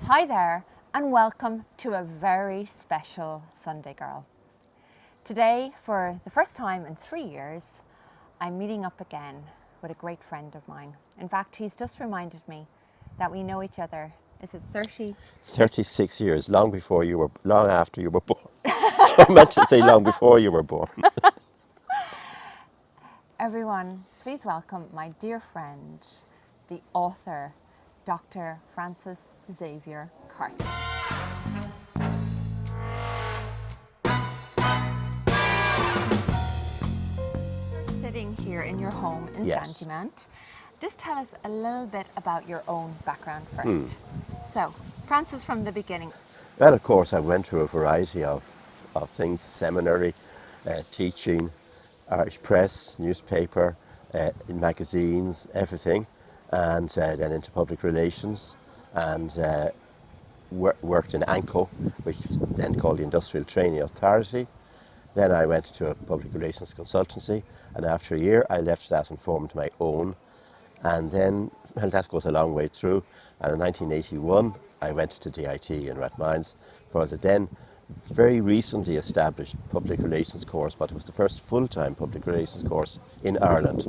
Hi there, and welcome to a very special Sunday Girl. Today, for the first time in 3 years, I'm meeting up again with a great friend of mine. In fact, he's just reminded me that we know each other. Is it 30? 36 years, long after you were born. I meant to say long before you were born. Everyone, please welcome my dear friend, the author, Dr. Francis Xavier Carty. Sitting here in your home in Yes. Sandymount. Just tell us a little bit about your own background first. So, Francis, from the beginning. Well, of course, I went through a variety of things, seminary, teaching, Irish press, newspaper, in magazines, everything, and then into public relations, and worked in ANCO, which was then called the Industrial Training Authority. Then I went to a public relations consultancy, and after a year I left that and formed my own. And then, well, that goes a long way through. And in 1981, I went to DIT Rathmines for the then very recently established public relations course, but it was the first full-time public relations course in Ireland.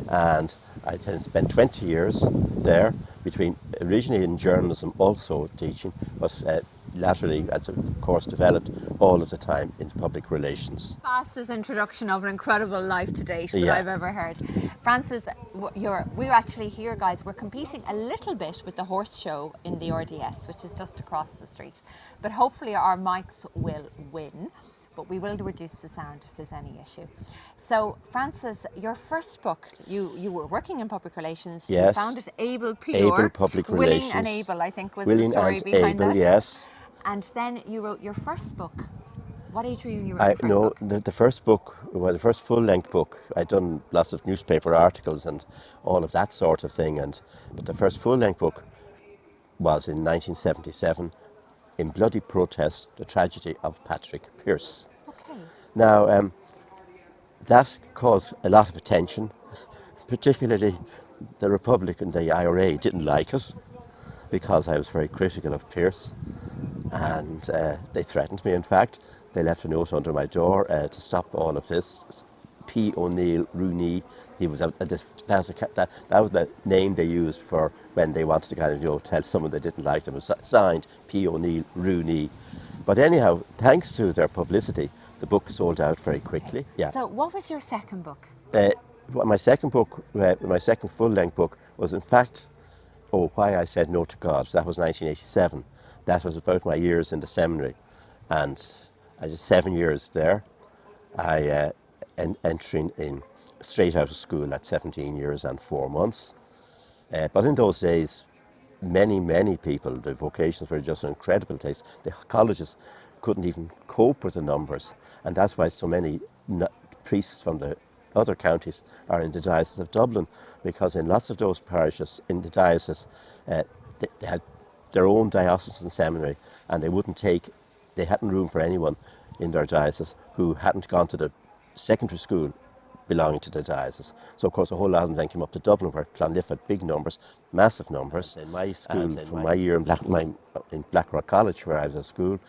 And I then spent 20 years there, between originally in journalism, also teaching, but latterly, as the course developed, all of the time in public relations. Fastest introduction of an incredible life to date that Yeah. I've ever heard. Francis, we're actually here, guys. We're competing a little bit with the horse show in the RDS, which is just across the street. But hopefully our mics will win. But we will reduce the sound if there's any issue. So, Francis, your first book, you were working in public relations. Yes. You founded Able PR. Able Public Willing Relations. and Able, I think, was Willing the story and behind Able, that. yes. And then you wrote your first book. What age were you when you wrote your first book? The first book, well, the first full-length book, I'd done lots of newspaper articles and all of that sort of thing, but the first full-length book was in 1977, In Bloody Protest, The Tragedy of Patrick Pearse. Okay. Now, that caused a lot of attention, particularly the Republican, the IRA didn't like it because I was very critical of Pearse, and they threatened me. In fact, they left a note under my door to stop all of this. P. O'Neill Rooney, he was that was the name they used for when they wanted to kind of tell someone they didn't like them. It was signed P. O'Neill Rooney. But anyhow, thanks to their publicity, the book sold out very quickly. Yeah. So, what was your second book? My second book, my second full-length book, was in fact, Why I Said No to God. That was 1987. That was about my years in the seminary, and I did 7 years there. I entering in straight out of school at 17 years and 4 months. But in those days, many people, the vocations were just an incredible taste. The colleges couldn't even cope with the numbers, and that's why so many priests from the other counties are in the Diocese of Dublin, because in lots of those parishes in the diocese, they had their own diocesan seminary, and they hadn't room for anyone in their diocese who hadn't gone to the secondary school belonging to the diocese. So of course a whole lot of them then came up to Dublin, where Clonliffe had big numbers, massive numbers. In my school, from my year in Blackrock College, where I was at school,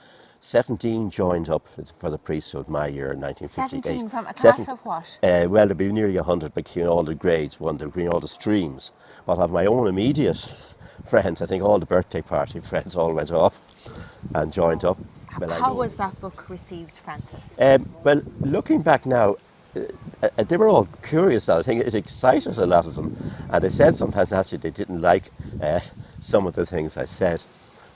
17 joined up for the priesthood my year in 1958. 17 from a class of what? Well, there'd be nearly 100 between all the grades, between all the streams. But of my own immediate friends, I think all the birthday party friends all went off and joined up. How was that book received, Francis? Well, looking back now, they were all curious. I think it excited a lot of them, and they said sometimes naturally they didn't like some of the things I said.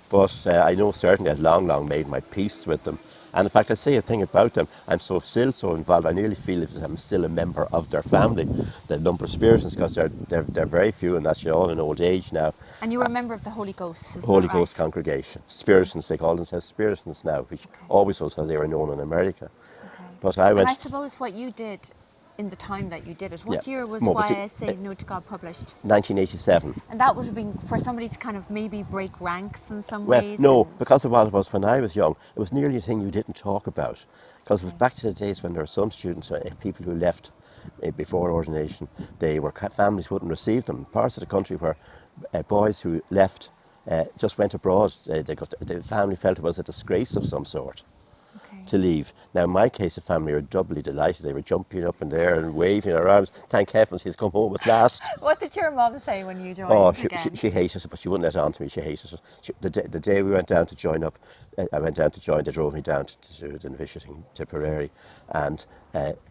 But I know certainly I'd long made my peace with them. And in fact, I say a thing about them, I'm still so involved, I nearly feel as if I'm still a member of their family, the number of Puritans, because they're very few, and that's all in old age now. And you were a member of the Holy Ghost, isn't Holy that right? Ghost congregation. Puritans, they call themselves Puritans now, which always was how they were known in America. Okay. But I went... And I suppose what you did in the time that you did it, what year was but Why I Say No to God published? 1987. And that would have been for somebody to kind of maybe break ranks in some Well, ways? no, because of what it was when I was young, it was nearly a thing you didn't talk about. Because it was back to the days when there were some students, people who left before ordination, families wouldn't receive them. Parts of the country where boys who left just went abroad. The family felt it was a disgrace of some sort Okay. to leave. Now, in my case, the family were doubly delighted. They were jumping up in the air and waving their arms. Thank heavens he's come home at last. What did your mum say when you joined Oh, again? she hated it, but she wouldn't let it on to me. She hated it. The day we went down to join up, I went down to join. They drove me down to the visiting Tipperary, and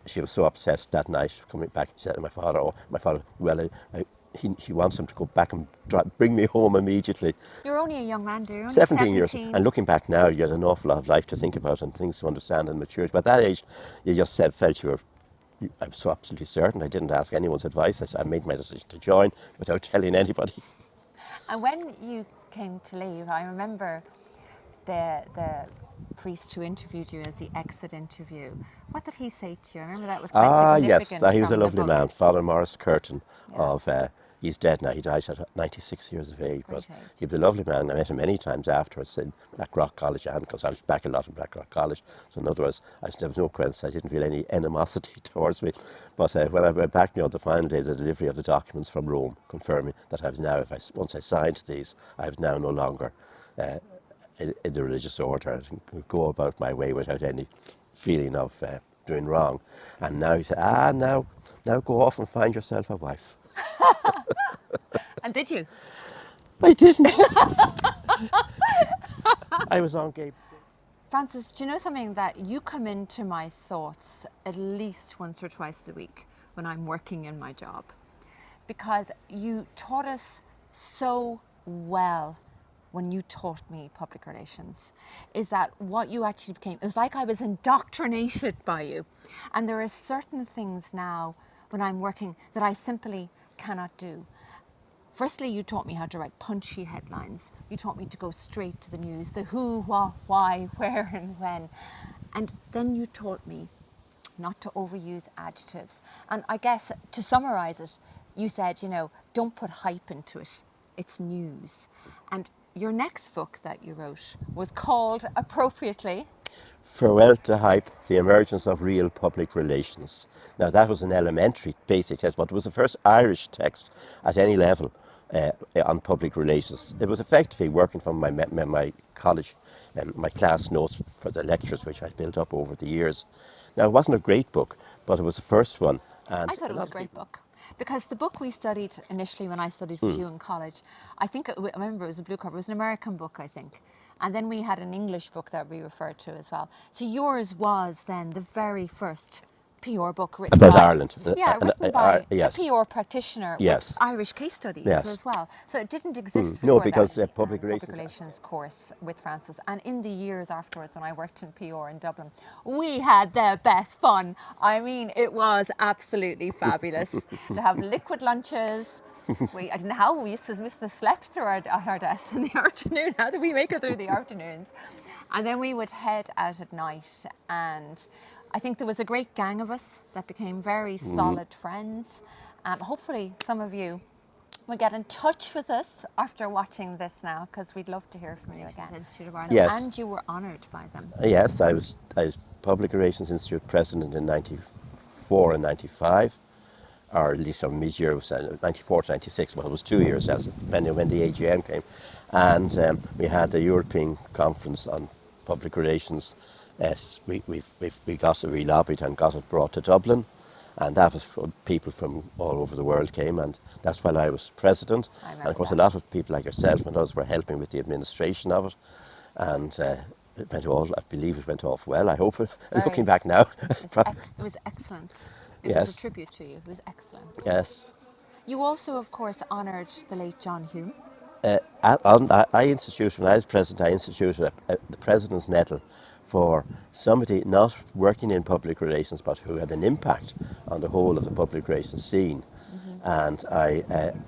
she was so upset that night coming back. She said to my father, well, she wants him to go back and bring me home immediately. You're only a young man, dear. You're only 17 years. And looking back now, you had an awful lot of life to think about and things to understand and maturity. But at that age, you just felt I was so absolutely certain. I didn't ask anyone's advice. I made my decision to join without telling anybody. And when you came to leave, I remember the priest who interviewed you as the exit interview. What did he say to you? I remember that was quite significant. Yes, he was from a the lovely book. man. Father Morris Curtin Yeah. he's dead now. He died at 96 years of age. Great But age. he was a lovely man. I met him many times afterwards in Blackrock College, and because I was back a lot in Blackrock College. So in other words, there was no coincidence. I didn't feel any animosity towards me. But when I went back on the final day of the delivery of the documents from Rome, confirming that I was now, once I signed these, I was now no longer in the religious order and could go about my way without any feeling of doing wrong. And now he said, now go off and find yourself a wife. And did you? I didn't. I was on gay. Francis, do you know something, that you come into my thoughts at least once or twice a week when I'm working in my job? Because you taught us so well when you taught me public relations, is that what you actually became, it was like I was indoctrinated by you. And there are certain things now when I'm working that I simply cannot do. Firstly, you taught me how to write punchy headlines. You taught me to go straight to the news, the who, what, why, where and when. And then you taught me not to overuse adjectives. And I guess to summarize it, you said, don't put hype into it. It's news. And your next book that you wrote was called, appropriately, Farewell to Hype, The Emergence of Real Public Relations. Now that was an elementary basic text, but it was the first Irish text at any level on public relations. It was effectively working from my college and my class notes for the lectures which I built up over the years. Now it wasn't a great book, but it was the first one. And I thought it was a great book. Because the book we studied initially when I studied with you in college, I remember it was a blue cover, it was an American book, I think. And then we had an English book that we referred to as well. So yours was then the very first PR book written about by Ireland. written by Yes. a PR practitioner Yes. with Irish case studies Yes. as well. So it didn't exist No, before because that. public Public relations. relations course with Francis. And in the years afterwards, when I worked in PR in Dublin, we had the best fun. I mean, it was absolutely fabulous. To have liquid lunches. I don't know how we used to slept through at our desks in the afternoon. How did we make it through the afternoons? And then we would head out at night, and I think there was a great gang of us that became very solid friends. Hopefully some of you will get in touch with us after watching this now, because we'd love to hear from you again. Institute of Ireland. Yes. And you were honoured by them. Yes, I was Public Relations Institute president in 94 and 95. Or at least on mid-year, it was 94 to 96, well, it was 2 years, depending on when the AGM came. And we had the European Conference on Public Relations. We lobbied and got it brought to Dublin. And that was people from all over the world came, and that's while I was president. And of course, a lot of people like yourself and others were helping with the administration of it. And I believe it went off well, I hope. Looking back now. It was excellent. It was a tribute to you. It was excellent. Yes. You also, of course, honoured the late John Hume. When I was president, I instituted the President's Medal for somebody not working in public relations but who had an impact on the whole of the public relations scene. And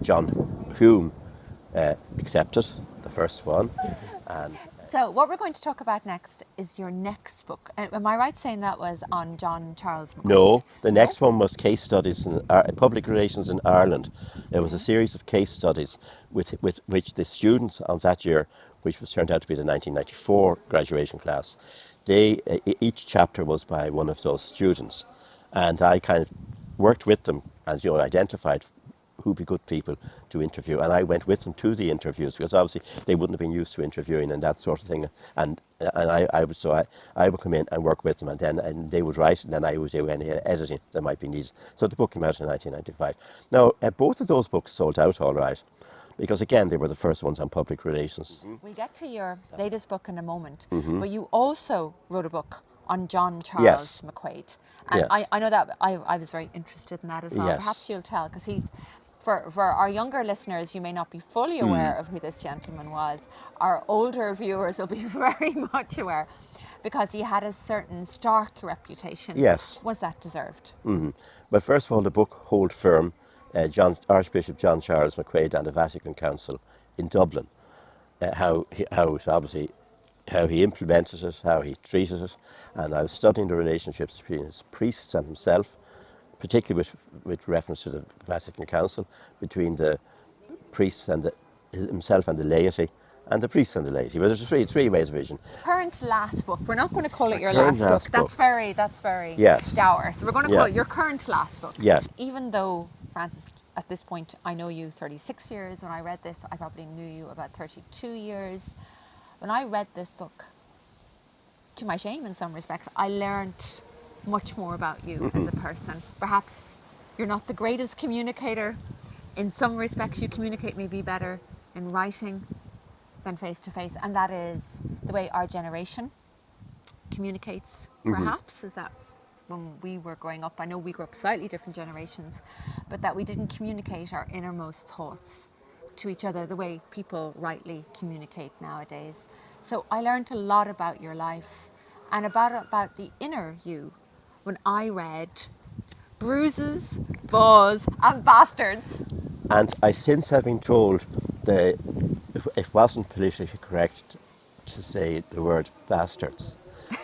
John Hume accepted the first one. And so what we're going to talk about next is your next book. Am I right saying that was on John Charles McQuaid? No, the next one was case studies in public relations in Ireland. It was a series of case studies with which the students of that year, which was turned out to be the 1994 graduation class, each chapter was by one of those students. And I kind of worked with them and identified who'd be good people to interview. And I went with them to the interviews because obviously they wouldn't have been used to interviewing and that sort of thing. And I would come in and work with them, and they would write, and then I would do any editing that might be needed. So the book came out in 1995. Now, both of those books sold out all right, because again, they were the first ones on public relations. We'll get to your latest book in a moment, but you also wrote a book on John Charles Yes. McQuaid. And Yes. I know that I was very interested in that as well. Yes. Perhaps you'll tell, because he's, for our younger listeners, you may not be fully aware of who this gentleman was. Our older viewers will be very much aware, because he had a certain stark reputation. Yes. Was that deserved? But first of all, the book hold firm, Archbishop John Charles McQuaid and the Vatican Council in Dublin, how he implemented it, how he treated it, and I was studying the relationships between his priests and himself, particularly with reference to the Vatican Council, between the priests and himself and the laity, and the priests and the laity. But there's a three-way division. Current last book. We're not going to call it your current last book. last book. That's very Yes. dour. So we're going to call it your current last book. Yes. Even though, Francis, at this point, I know you 36 years. When I read this, I probably knew you about 32 years. When I read this book, to my shame in some respects, I learned much more about you as a person. Perhaps you're not the greatest communicator. In some respects, you communicate maybe better in writing than face to face, and that is the way our generation communicates, perhaps. Is that when we were growing up, I know we grew up slightly different generations, but that we didn't communicate our innermost thoughts to each other the way people rightly communicate nowadays. So I learned a lot about your life and about the inner you when I read Bruises, Baws and Bastards. And I since have been told that it wasn't politically correct to say the word bastards.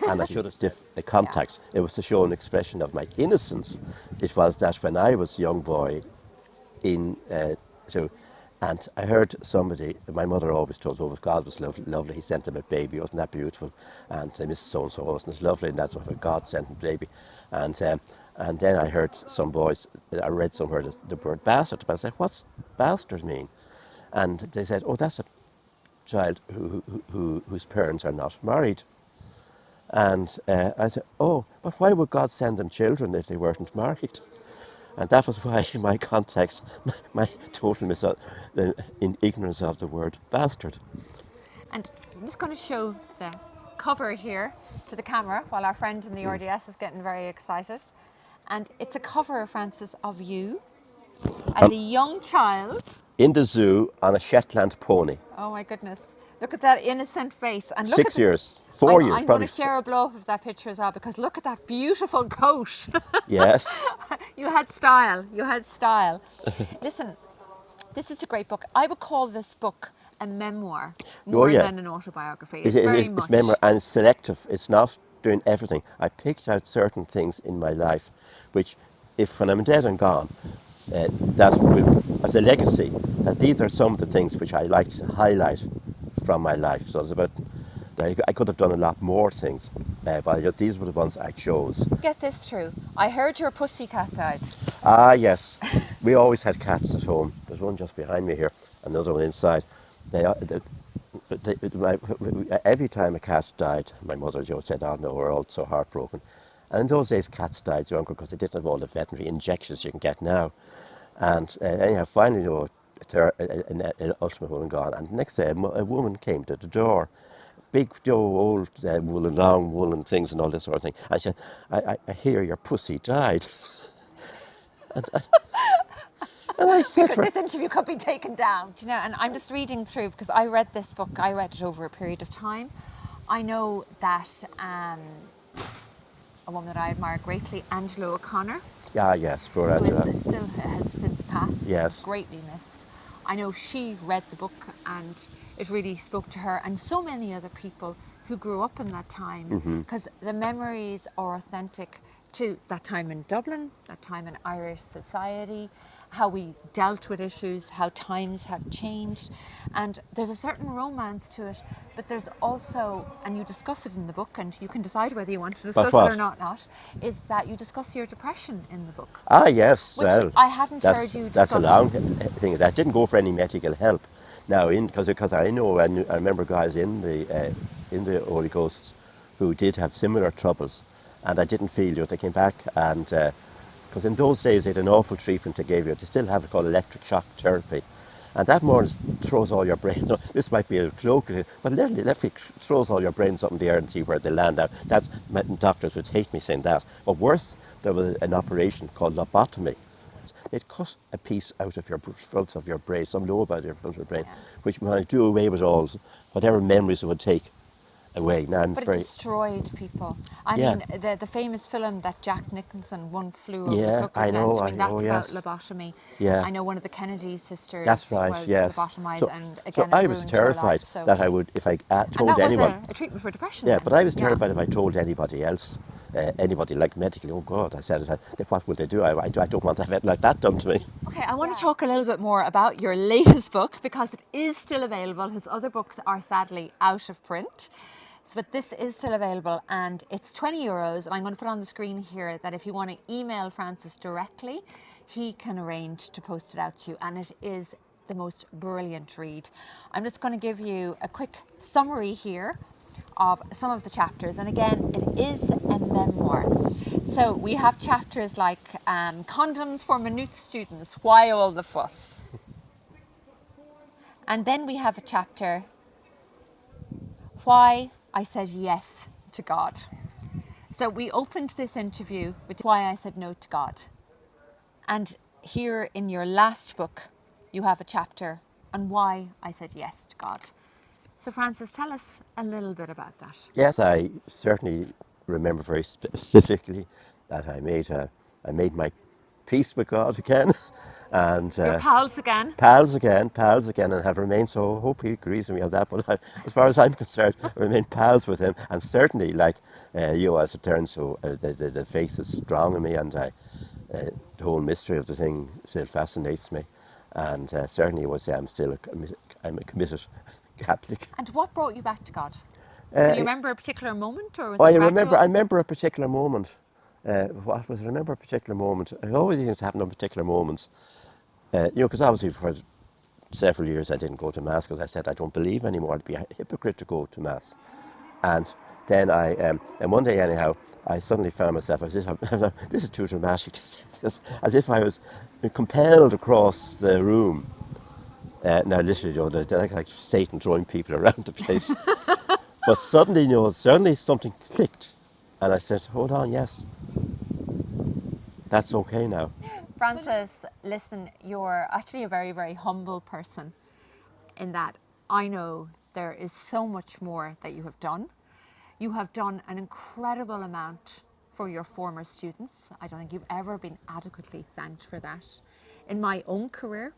And I should have the context. It was to show an expression of my innocence. It was that when I was a young boy, and I heard somebody, my mother always told, oh, God was lovely, he sent him a baby, wasn't that beautiful? And Mrs. So-and-so, wasn't it lovely? And that's what God sent him a baby. And then I heard some boys, I read somewhere the word bastard, but I said, what's bastard mean? And they said, oh, that's a child whose parents are not married. And I said, oh, but why would God send them children if they weren't married? And that was why, in my context, my total in ignorance of the word bastard. And I'm just going to show the cover here to the camera while our friend in the RDS is getting very excited. And it's a cover, Francis, of you as a young child. In the zoo on a Shetland pony. Oh my goodness. Look at that innocent face. And look 6 at years, 4 years I'm probably. going to share a blow up of that picture as well, because look at that beautiful coat. Yes. You had style. You had style. Listen, this is a great book. I would call this book a memoir more than an autobiography. It's memoir, and it's selective. It's not doing everything. I picked out certain things in my life, which, when I'm dead and gone, as a legacy, that these are some of the things which I like to highlight from my life. So it's about, I could have done a lot more things, but these were the ones I chose. Get this true. I heard your pussycat died. Ah, yes. We always had cats at home. There's one just behind me here, another one inside. Every time a cat died, my mother Joe said, oh no, we're all so heartbroken. And in those days, cats died younger because they didn't have all the veterinary injections you can get now. And anyhow, finally, an ultimate woman gone. And the next day, a woman came to the door. Big, old woolen, long woolen things and all this sort of thing. And she said, I hear your pussy died. And I said to her, this interview could be taken down. Do you know, and I'm just reading through, because I read this book, I read it over a period of time. I know that a woman that I admire greatly, Angela O'Connor. Ah, yes, poor Angela. Who still has since passed. Yes. Greatly missed. I know she read the book and it really spoke to her and so many other people who grew up in that time, because the memories are authentic to that time in Dublin, that time in Irish society, how we dealt with issues, how times have changed. And there's a certain romance to it, but there's also, and you discuss it in the book, and you can decide whether you want to discuss it what? or not, is that you discuss your depression in the book. Ah, yes. Which Well, I hadn't heard you that's a discuss. long thing. That didn't go for any medical help. Now, because I know, I remember guys in the Holy Ghost who did have similar troubles, and I didn't feel they came back, and because in those days they had an awful treatment they gave you. They still have it called electric shock therapy, and that more throws all your brain. This might be a joke, but literally that throws all your brains up in the air and see where they land out. That's doctors would hate me saying that. But worse, there was an operation called lobotomy. They'd cut a piece out of your front of your brain, some lobe out of your front of your brain, which might do away with all whatever memories it would take away. Now, But it destroyed people. I mean, the famous film that Jack Nicholson, One Flew Over the Cuckoo's Nest, that's yes. about lobotomy. Yeah. I know one of the Kennedy sisters That's right, was yes. lobotomized, and again, I it was ruined her terrified life, that I would, if I told and that anyone. was a treatment for depression. Yeah, then. but I was terrified if I told anybody else, anybody like medically. Oh God, I said, what will they do? I don't want to have it like that done to me. Okay, I want to talk a little bit more about your latest book, because it is still available. His other books are sadly out of print. But this is still available, and it's €20, and I'm going to put on the screen here that if you want to email Francis directly, he can arrange to post it out to you, and it is the most brilliant read. I'm just going to give you a quick summary here of some of the chapters, and again, it is a memoir. So we have chapters like condoms for minute students, why all the fuss? And then we have a chapter, why I said yes to God. So we opened this interview with why I said no to God. And here in your last book, you have a chapter on why I said yes to God. So Francis, tell us a little bit about that. Yes, I certainly remember very specifically that I made my peace with God again. And Your pals again. Pals again, and have remained so. I hope he agrees with me on that. But as far as I'm concerned, I remain pals with him, and certainly, like as it turns, so the faith is strong in me, and the whole mystery of the thing still fascinates me, and certainly, I'm a committed Catholic. And what brought you back to God? Can you remember a particular moment, or was it I gradual? remember a particular moment. What was? I remember a particular moment. I always things happen on particular moments. Because obviously for several years I didn't go to Mass because I said I don't believe anymore. I'd be a hypocrite to go to Mass. And then and one day anyhow, I suddenly found myself, this is too dramatic to say this, as if I was compelled across the room. Now literally, they're like Satan throwing people around the place. But suddenly something clicked. And I said, hold on, yes, that's okay now. Francis, listen, you're actually a very, very humble person, in that I know there is so much more that you have done. You have done an incredible amount for your former students. I don't think you've ever been adequately thanked for that. In my own career,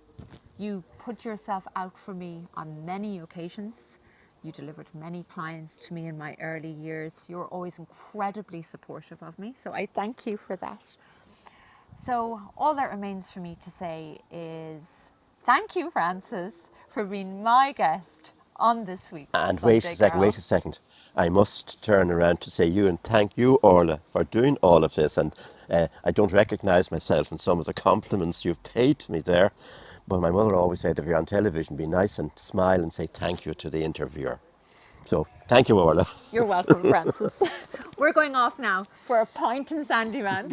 you put yourself out for me on many occasions. You delivered many clients to me in my early years. You're always incredibly supportive of me, so I thank you for that. So all that remains for me to say is thank you, Francis, for being my guest on this week's And Sunday wait a second. I must turn around to say you and thank you, Orla, for doing all of this. And I don't recognise myself in some of the compliments you've paid to me there. But my mother always said, if you're on television, be nice and smile and say thank you to the interviewer. So thank you, Orla. You're welcome, Francis. We're going off now for a pint in Sandyman.